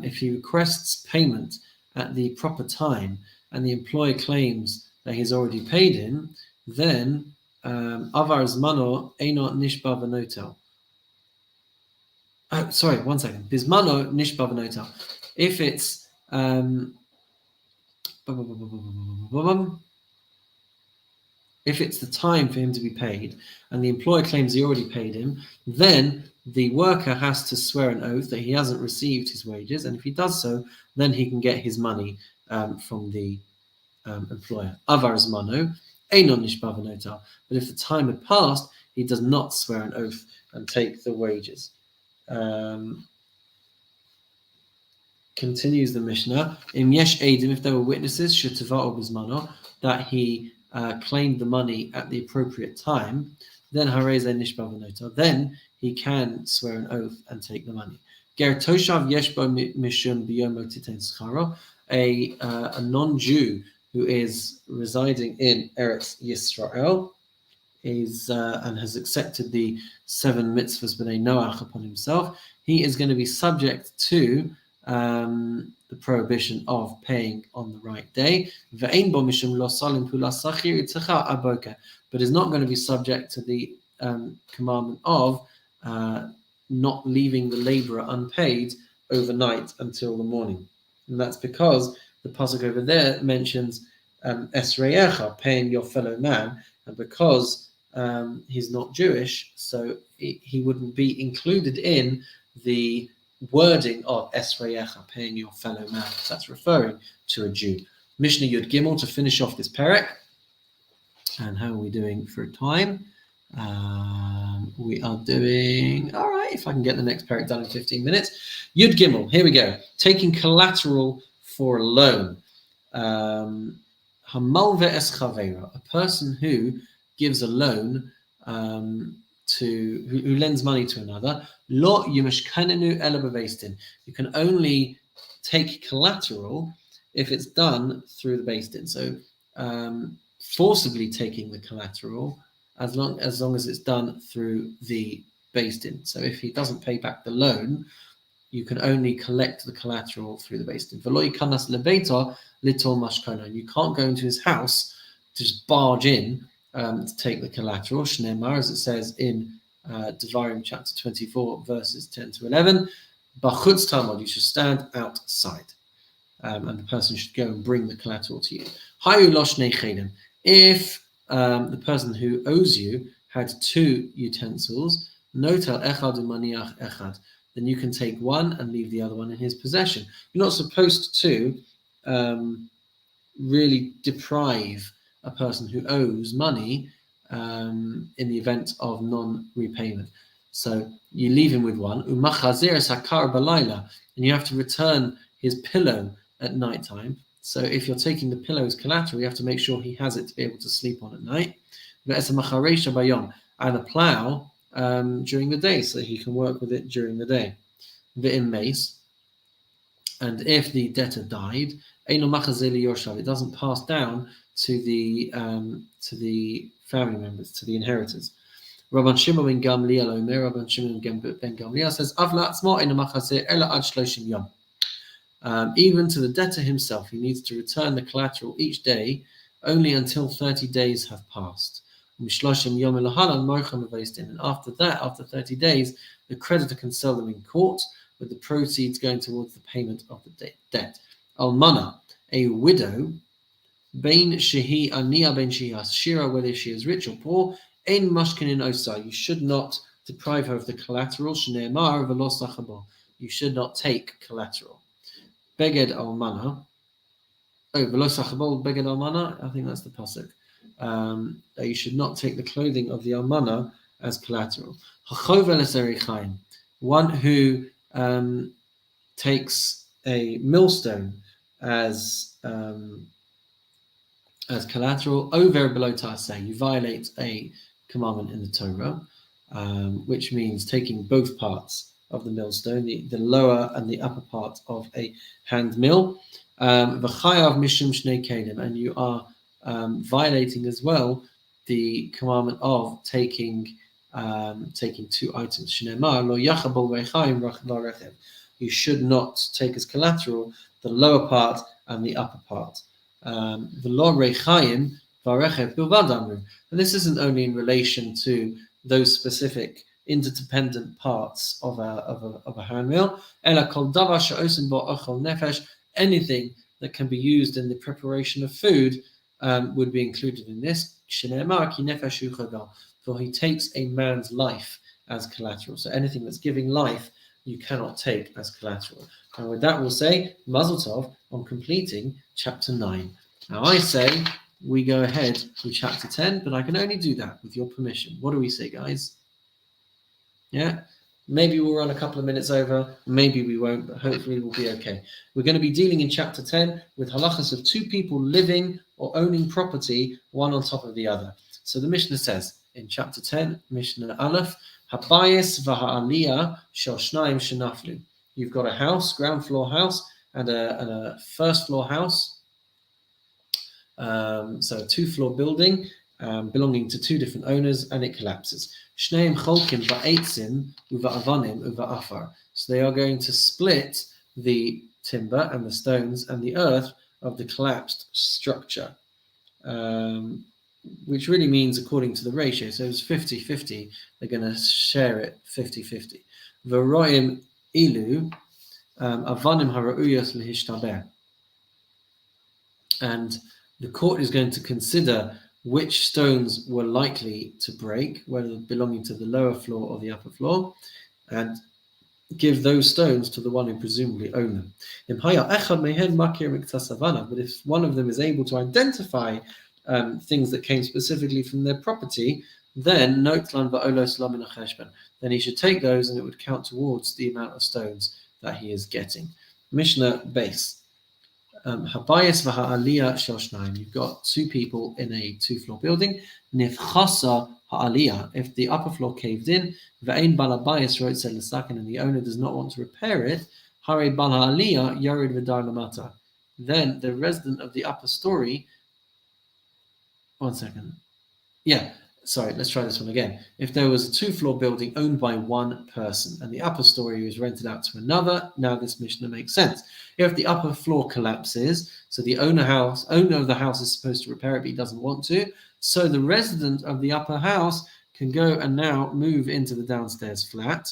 If he requests payment at the proper time and the employer claims that he's already paid him, then Avar Zmano Eino Nishba Venotel. Oh, sorry, 1 second. Bismano Nishba Venotel. If it's if it's the time for him to be paid and the employer claims he already paid him, then the worker has to swear an oath that he hasn't received his wages, and if he does so, then he can get his money from the employer. Avar Zmano, Einon nishba v'notar. But if the time had passed, he does not swear an oath and take the wages. Continues the Mishnah. Im yesh edim, if there were witnesses, shetava'u bizmano, that he claimed the money at the appropriate time, then hareze nishba v'notar. Then he can swear an oath and take the money. Ger toshav yesh bo mishum biyomo titen scharo. A non-Jew who is residing in Eretz Yisrael is and has accepted the 7 mitzvahs b'nei Noach upon himself. He is going to be subject to the prohibition of paying on the right day, but is not going to be subject to the commandment of not leaving the laborer unpaid overnight until the morning. And that's because the pasuk over there mentions esreyecha, paying your fellow man, and because he's not Jewish, so he wouldn't be included in the wording of esreyecha, paying your fellow man. So that's referring to a Jew. Mishnah Yud Gimel to finish off this perek. And how are we doing for time? We are doing all right. If I can get the next perek done in 15 minutes. Yud Gimel, here we go. Taking collateral for a loan. Hamalve es chavera, a person who gives a loan who lends money to another. Lo yimashkanenu ela b'veistin. You can only take collateral if it's done through the beis din. So forcibly taking the collateral as long as it's done through the beis din. So if he doesn't pay back the loan, you can only collect the collateral through the beis din. V'lo yikanas lebeita litol mashkana. You can't go into his house to just barge in to take the collateral. Shneimar, as it says in Devarim chapter 24, verses 10 to 11. Bachutz tamod, you should stand outside, and the person should go and bring the collateral to you. Hayu lo shnei chedim. If the person who owes you had 2 utensils, notel echad umaniach echad, then you can take one and leave the other one in his possession. You're not supposed to really deprive a person who owes money in the event of non-repayment. So you leave him with one, umachazir sakar balayla, and you have to return his pillow at night time. So if you're taking the pillow as collateral, you have to make sure he has it to be able to sleep on at night. And a plow during the day, so he can work with it during the day. And if the debtor died, it doesn't pass down to the family members, to the inheritors. Rabbi Shimon ben Gamliel says, even to the debtor himself, he needs to return the collateral each day only until 30 days have passed. And after that, after 30 days, the creditor can sell them in court, with the proceeds going towards the payment of the debt. Almana, a widow, Bain shehi aniya ben shehi ashira, whether she is rich or poor, ein mashkinin osa, you should not deprive her of the collateral. Shneimar v'lo sachabo, you should not take collateral. Beged almana, v'lo sachabo beged almana, I think that's the pasuk. That you should not take the clothing of the almana as collateral. Hachovel eserichaim, one who takes a millstone as collateral, over below ta'aseh, you violate a commandment in the Torah, which means taking both parts of the millstone, the lower and the upper part of a hand mill. V'chayav mishum shnei kelim, and you are violating as well the commandment of taking 2 items. Shneimar lo yachabol v'chayim l'rechev. You should not take as collateral the lower part and the upper part. And this isn't only in relation to those specific interdependent parts of a hand mill. Anything that can be used in the preparation of food would be included in this. For he takes a man's life as collateral. So anything that's giving life, you cannot take as collateral. And with that, we'll say Mazel Tov on completing chapter 9. Now I say we go ahead with chapter 10, but I can only do that with your permission. What do we say, guys? Yeah? Maybe we'll run a couple of minutes over, maybe we won't, but hopefully we'll be okay. We're going to be dealing in chapter 10 with halachas of two people living or owning property, one on top of the other. So the Mishnah says in chapter 10, Mishnah Aleph, Habayis v'ha'aliyah shel shnayim shenaflu. You've got a house, ground floor house, and a first floor house. So a two-floor building belonging to two different owners, and it collapses. Shneim cholkim ba'etzim uva'avanim uva'afar. So they are going to split the timber and the stones and the earth of the collapsed structure, which really means according to the ratio. So it's 50-50. They're going to share it 50-50. V'roim ilu avanim hara'uyos lehishtaber. And the court is going to consider which stones were likely to break, whether belonging to the lower floor or the upper floor, and give those stones to the one who presumably owned them. But if one of them is able to identify things that came specifically from their property, then he should take those, and it would count towards the amount of stones that he is getting. Mishnah base. Habayis v'ha'aliyah shel shnayim. You've got two people in a two-floor building. Nifchasa ha'aliyah. If the upper floor caved in, ve'ein bal habayis rotzeh l'saken, and the owner does not want to repair it, harei bal ha'aliyah yared v'dar lamata. Then the resident of the upper story. One second. Yeah. Sorry, let's try this one again. If there was a two-floor building owned by one person and the upper story was rented out to another, now this Mishnah makes sense. If the upper floor collapses, so the owner of the house is supposed to repair it, but he doesn't want to, so the resident of the upper house can go and now move into the downstairs flat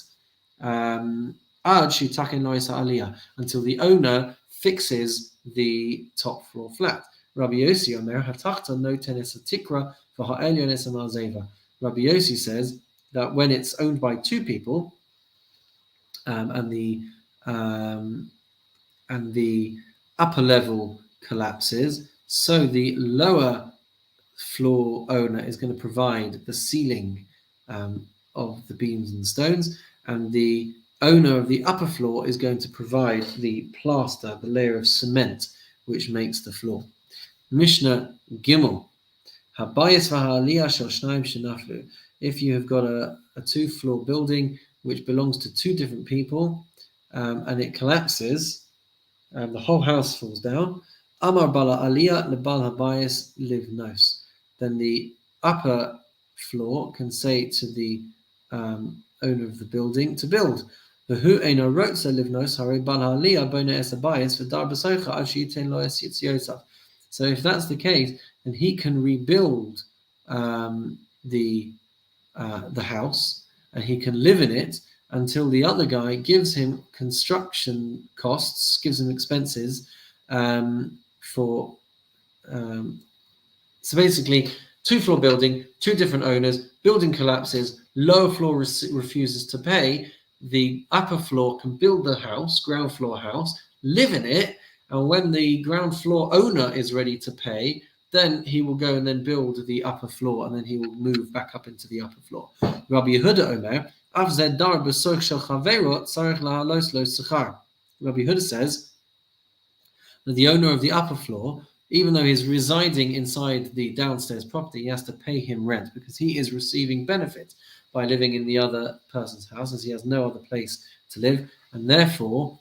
until the owner fixes the top floor flat. Rabbi Yossi Omer hatachta no tenes hatikra for ha'elyon esamar zeva. Rabbi Yossi says that when it's owned by two people, and the upper level collapses, so the lower floor owner is going to provide the ceiling of the beams and stones, and the owner of the upper floor is going to provide the plaster, the layer of cement, which makes the floor. Mishnah Gimel. Habayis v'ha'aliyah shel shnayim shenaflu. If you have got a two-floor building which belongs to two different people, and it collapses, the whole house falls down, Amar bala aliyah lebal habayis livnos. Then the upper floor can say to the owner of the building to build. V'hu eino rotza livnos harei bal ha'aliyah bona es habayis v'dar b'soicha ad she'yitein lo es yitziyosav. So if that's the case, then he can rebuild the house, and he can live in it until the other guy gives him construction costs, gives him expenses for. So basically, two-floor building, two different owners, building collapses, lower floor refuses to pay. The upper floor can build the house, ground floor house, live in it. And when the ground floor owner is ready to pay, then he will go and then build the upper floor, and then he will move back up into the upper floor. Rabbi Yehuda Omer, Rabbi Yehuda says that the owner of the upper floor, even though he's residing inside the downstairs property, he has to pay him rent because he is receiving benefit by living in the other person's house, as he has no other place to live, and therefore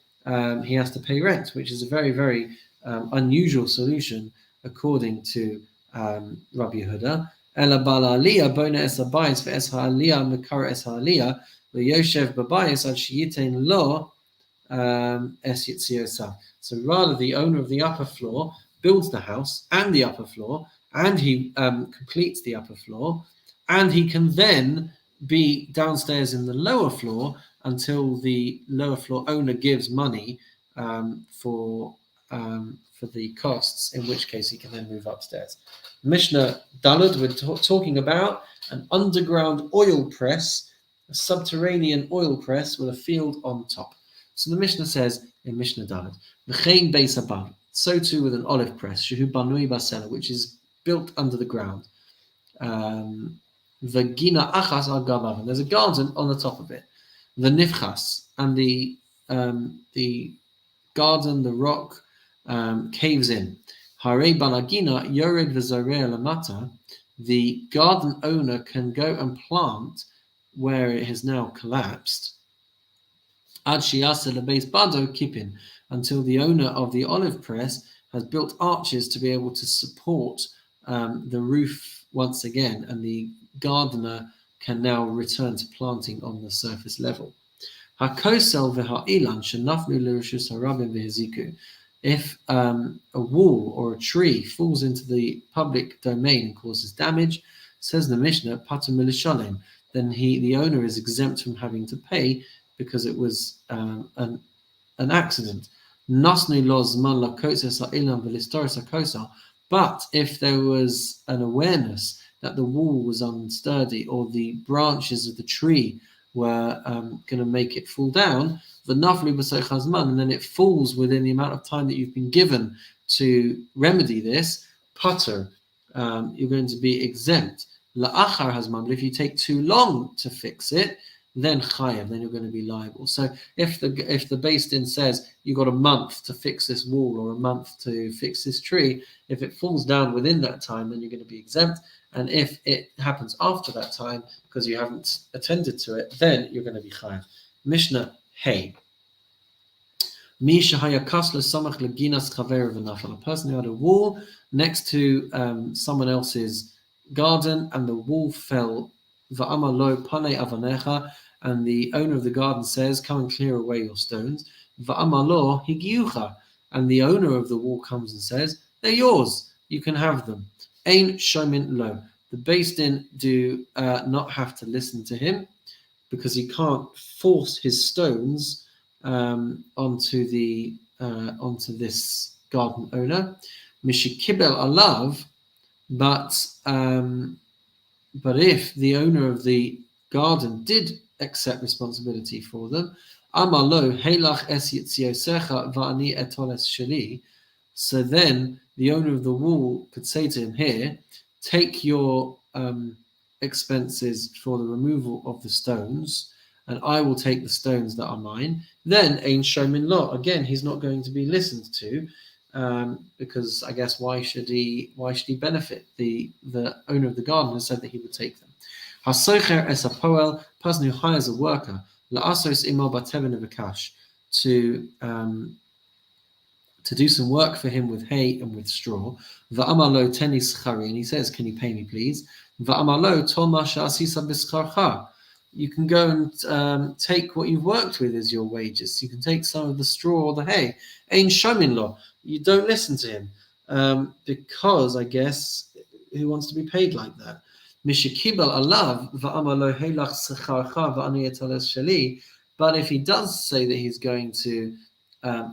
he has to pay rent, which is a very, very unusual solution according to Rabbi Yehuda. Ela bala aliyah bona es habayis ve'es ha'aliyah mekar es ha'aliyah ve'yoshev b'bayis ad she'yitein lo es yitziosav. So rather, the owner of the upper floor builds the house and the upper floor, and he completes the upper floor, and he can then be downstairs in the lower floor until the lower floor owner gives money for the costs, in which case he can then move upstairs. Mishnah Daled, we're talking about an underground oil press, a subterranean oil press with a field on top. So the Mishnah says in Mishnah Daled, V'chein beis abad, so too with an olive press, shehu banui basela, which is built under the ground. The gina achas al gavav, and there's a garden on the top of it. The nifchas, and the garden, the rock, caves in. Hare balagina yored v'zareh lamata. The garden owner can go and plant where it has now collapsed. Ad sheyasa lebeis bado kipin, until the owner of the olive press has built arches to be able to support the roof once again, and the gardener can now return to planting on the surface level. Hakosel v'ha'ilan shenafnu l'rishus harabim v'heziku. If a wall or a tree falls into the public domain and causes damage, says the Mishnah, patur milishalem, then the owner is exempt from having to pay because it was an accident. Nasnu lo zman lakoses ha'ilan v'listoris hakosa. But if there was an awareness that the wall was unsturdy or the branches of the tree were going to make it fall down, the nafli b'soich hazman, and then it falls within the amount of time that you've been given to remedy this, patur, you're going to be exempt. La'achar hazman, but if you take too long to fix it, then chayav, then you're going to be liable. So if the Beis Din says you've got a month to fix this wall or a month to fix this tree, if it falls down within that time, then you're going to be exempt. And if it happens after that time because you haven't attended to it, then you're going to be chayav. Mishnah Hey. A person who had a wall next to someone else's garden, and the wall fell. And the owner of the garden says, "Come and clear away your stones." And the owner of the wall comes and says, "They're yours. You can have them." Ein shomin lo. The Beis Din do not have to listen to him because he can't force his stones onto this garden owner. Mishikibel alav, but if the owner of the garden did accept responsibility for them, amalo heilach es yitziosecha va'ani etoles sheli. So then the owner of the wall could say to him, "Here, take your expenses for the removal of the stones, and I will take the stones that are mine." Then ein shomin lo. Again, he's not going to be listened to, because I guess why should he benefit? The owner of the garden has said that he would take them. Hasocher es hapoel, person who hires a worker, la'asos imo bateven v'kash, to do some work for him with hay and with straw. Va'amalo tenis chari, and he says, "Can you pay me, please?" Va'amalo toma sha'asisa b'scharcha. You can go and take what you've worked with as your wages. You can take some of the straw or the hay. Ein shomin lo. You don't listen to him because I guess who wants to be paid like that? Mishikibel alav va'amalo heilach secharcha va'ani etales sheli. But if he does say that he's going to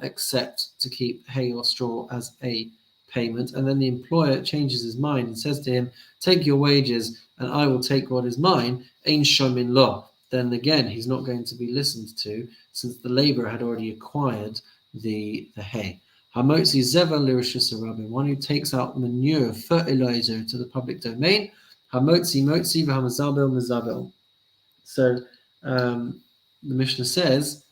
accept to keep hay or straw as a payment, and then the employer changes his mind and says to him, "Take your wages and I will take what is mine," ein shomin lo, then again he's not going to be listened to since the laborer had already acquired the hay. Hamotzi zeva l'rishus harabim, one who takes out manure, fertilizer to the public domain. Hamotzi motzi v'hamazabel mezabel. So the Mishnah says,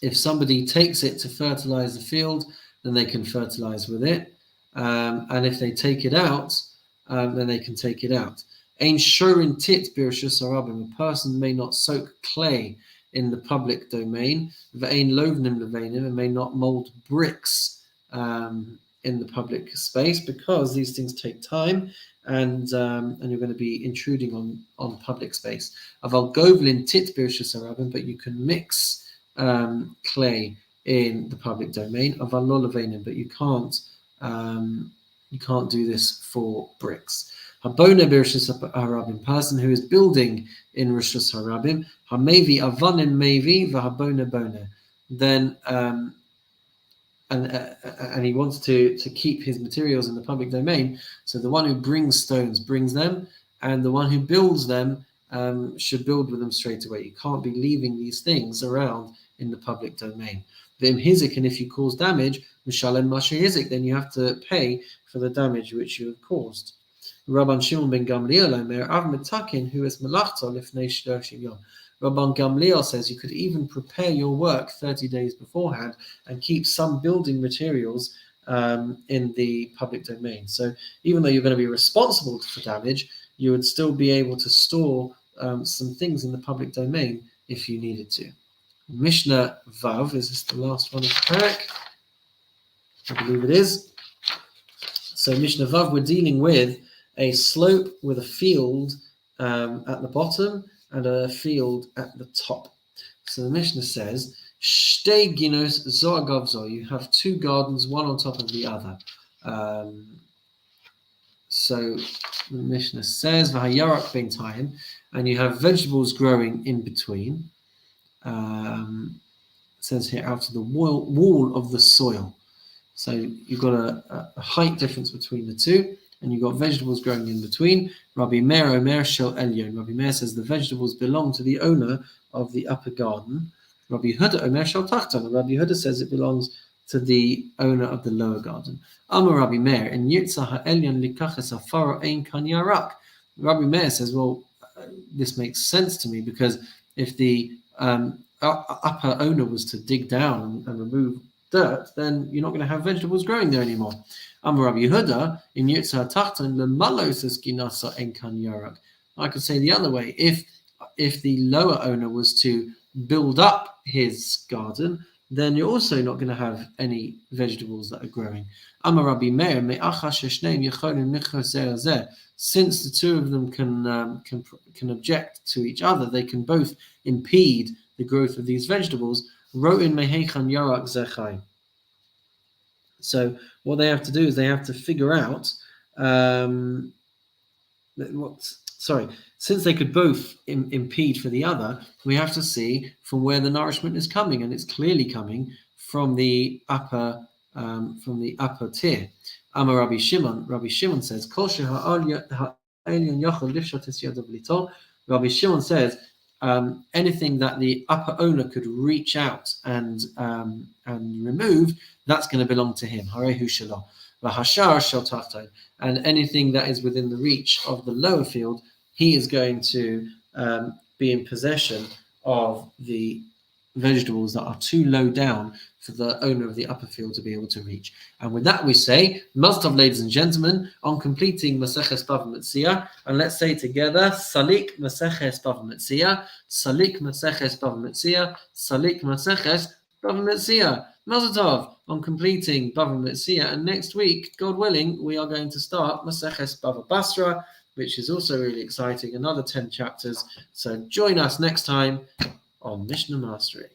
if somebody takes it to fertilize the field, then they can fertilize with it. And if they take it out, then they can take it out. Ein shorin tit b'rishus harabim, a person may not soak clay in the public domain. Ve'ein lovnim leveinim, and may not mold bricks in the public space, because these things take time, and you're going to be intruding on public space. Aval govlin tit b'rishus harabim, but you can mix clay in the public domain. Aval lo leveinim, but you can't do this for bricks. Habona b'rishus harabim, person who is building in rishus harabim. Hamevi avanim mevi v'habona bona. Then and he wants to keep his materials in the public domain. So the one who brings stones brings them, and the one who builds them should build with them straight away. You can't be leaving these things around in the public domain. V'im hizik, and if you cause damage, Mishalem Masha Hizik, then you have to pay for the damage which you have caused. Rabban Shimon ben Gamliel Omer Av Metakin who is Malachta Lifnei Shloshim Yom. Rabban Gamliel says you could even prepare your work 30 days beforehand and keep some building materials in the public domain. So even though you're going to be responsible for damage, you would still be able to store some things in the public domain if you needed to. Mishnah Vav, is this the last one of the parak? I believe it is. So Mishnah Vav, we're dealing with a slope with a field at the bottom and a field at the top. So the Mishnah says, Shtei ginos zo agav zo. You have two gardens, one on top of the other. So the Mishnah says, V'hayarak b'intayim, and you have vegetables growing in between. It says here, out of the wall of the soil. So you've got a height difference between the two, and you've got vegetables growing in between. Rabbi Meir Omer Shel Elyon. Rabbi Meir says the vegetables belong to the owner of the upper garden. Rabbi Yehuda Omer Shel Tachton. Rabbi Yehuda says it belongs to the owner of the lower garden. Amar Rabbi Meir in Yitzah Ha'elyon Likaches Afaro Ein Kan Yarak. Rabbi Meir says, well, this makes sense to me because if the upper owner was to dig down and remove dirt, then you're not going to have vegetables growing there anymore. Amar Rabbi Yehuda in Yitzhak Tachton Lemalos Eskinasa Enkan Yarak. I could say the other way. If the lower owner was to build up his garden, then you're also not going to have any vegetables that are growing. Amar Rabbi Meir Me'acha Sheshneim Yecholim Nichos Zeh. Since the two of them can object to each other, they can both impede the growth of these vegetables. Ro'in Mehechan Yarak Zechai. So what they have to do is they have to figure out since they could both impede for the other, we have to see from where the nourishment is coming, and it's clearly coming from the upper tier. Amar Rabbi Shimon. Rabbi Shimon says, Rabbi Shimon says, anything that the upper owner could reach out and remove, that's going to belong to him. Harehu shelo. V'hashar shel tachton. And anything that is within the reach of the lower field, he is going to be in possession of the vegetables that are too low down for the owner of the upper field to be able to reach. And with that we say, Maztov, ladies and gentlemen, on completing Maseches Bava Metziah, and let's say together, Salik Maseches Bava Metziah, Salik Maseches Bava Metziah, Salik Maseches Bava Metziah. Mazatov on completing Bava Metziah, and next week, God willing, we are going to start Maseches Bava Basra, which is also really exciting, another 10 chapters. So join us next time on Mishnah Mastery.